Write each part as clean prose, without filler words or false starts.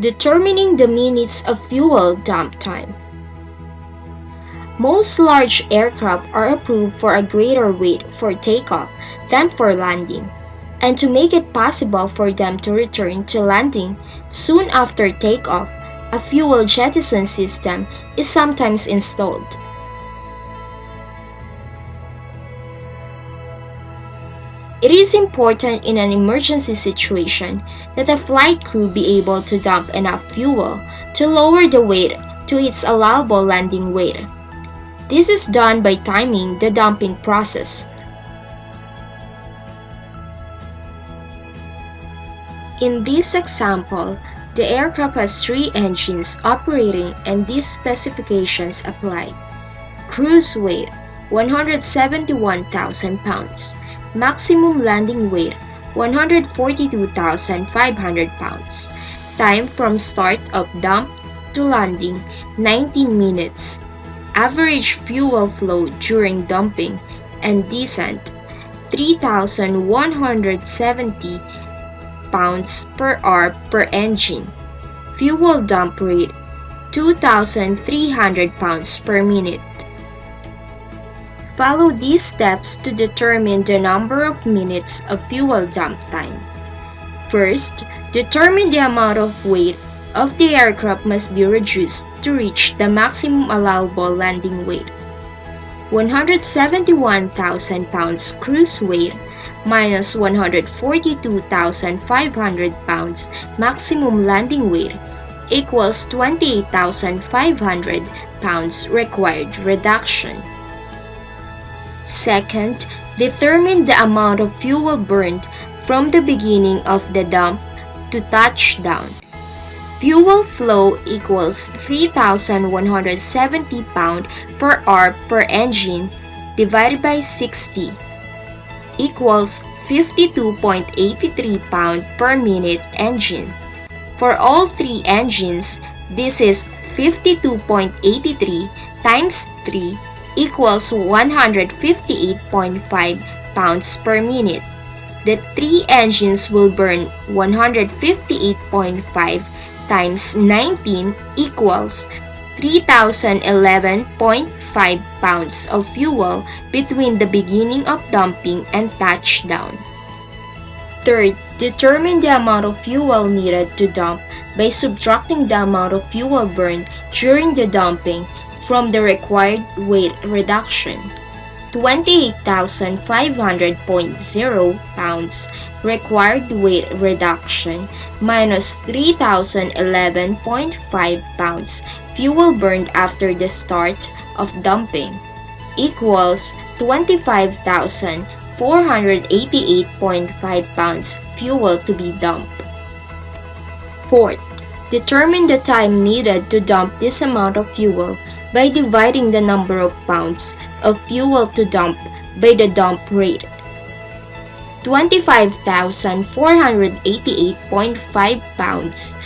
Determining the minutes of fuel dump time. Most large aircraft are approved for a greater weight for takeoff than for landing, and to make it possible for them to return to landing soon after takeoff, a fuel jettison system is sometimes installed. It is important in an emergency situation that a flight crew be able to dump enough fuel to lower the weight to its allowable landing weight. This is done by timing the dumping process. In this example, the aircraft has 3 engines operating and these specifications apply. Cruise weight 171,000 pounds. Maximum landing weight 142,500 pounds. Time from start of dump to landing 19 minutes. Average fuel flow during dumping and descent 3,170 pounds per hour per engine. Fuel dump rate 2,300 pounds per minute. Follow these steps to determine the number of minutes of fuel dump time. First, determine the amount of weight of the aircraft must be reduced to reach the maximum allowable landing weight. 171,000 pounds cruise weight minus 142,500 pounds maximum landing weight equals 28,500 pounds required reduction. Second, determine the amount of fuel burned from the beginning of the dump to touchdown. Fuel flow equals 3,170 pounds per hour per engine divided by 60 equals 52.83 pounds per minute engine. For all 3 engines, this is 52.83 times 3 equals 158.5 pounds per minute. The 3 engines will burn 158.5 times 19 equals 3,011.5 pounds of fuel between the beginning of dumping and touchdown. Third, determine the amount of fuel needed to dump by subtracting the amount of fuel burned during the dumping from the required weight reduction. 28,500.0 pounds required weight reduction minus 3,011.5 pounds fuel burned after the start of dumping equals 25,488.5 pounds fuel to be dumped. Fourth, determine the time needed to dump this amount of fuel by dividing the number of pounds of fuel to dump by the dump rate. 25,488.5 pounds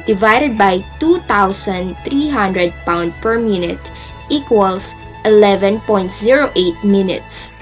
divided by 2,300 pounds per minute equals 11.08 minutes.